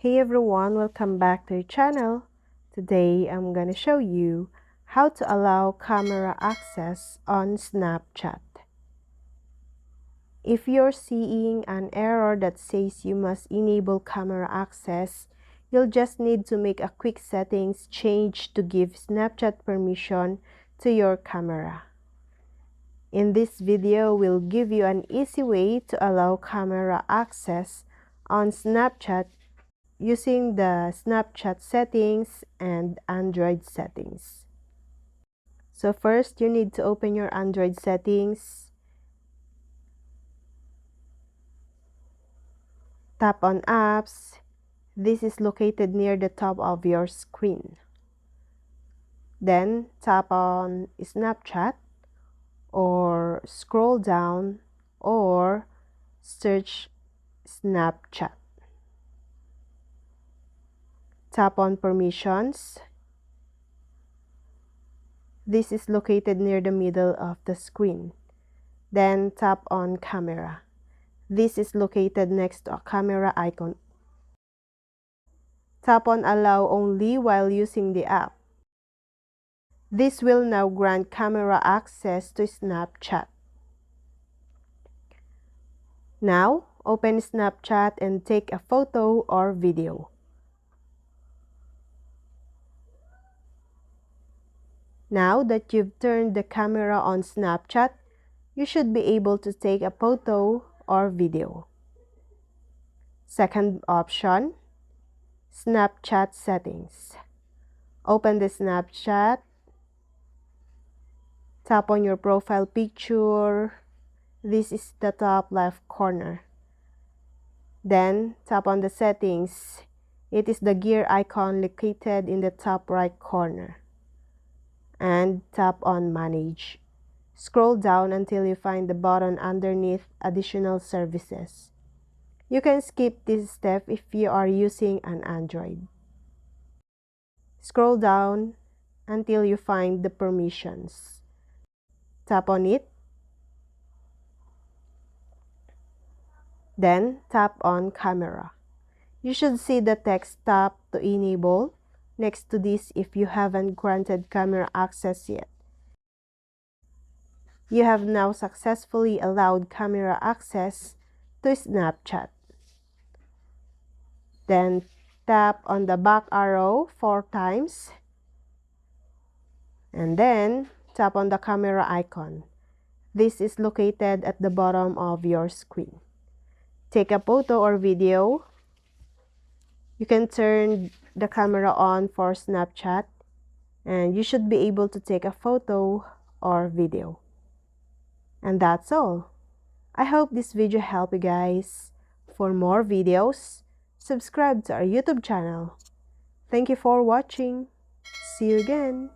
Hey everyone, welcome back to the channel. Today I'm gonna show you how to allow camera access on Snapchat. If you're seeing an error that says you must enable camera access, you'll just need to make a quick settings change to give Snapchat permission to your camera. In this video, we'll give you an easy way to allow camera access on Snapchat using the Snapchat settings and Android settings. So first, you need to open your Android settings. Tap on Apps. This is located near the top of your screen. Then tap on Snapchat or scroll down or search Snapchat. Tap on Permissions. This is located near the middle of the screen. Then tap on Camera. This is located next to a camera icon. Tap on Allow Only while using the app. This will now grant camera access to Snapchat. Now, open Snapchat and take a photo or video. Now that you've turned the camera on Snapchat, you should be able to take a photo or video. Second option, Snapchat settings. Open the Snapchat. Tap on your profile picture. This is the top left corner. Then tap on the settings. It is the gear icon located in the top right corner. And tap on Manage. Scroll down until you find the button underneath Additional Services. You can skip this step if you are using an Android. Scroll down until you find the Permissions. Tap on it. Then tap on Camera. You should see the text Tap to Enable next to this if you haven't granted camera access yet. You have now successfully allowed camera access to Snapchat. Then tap on the back arrow 4 times and then tap on the camera icon. This is located at the bottom of your screen. Take a photo or video. You can turn the camera on for Snapchat and you should be able to take a photo or video. And that's all. I hope this video helped you guys. For more videos, subscribe to our YouTube channel. Thank you for watching. See you again.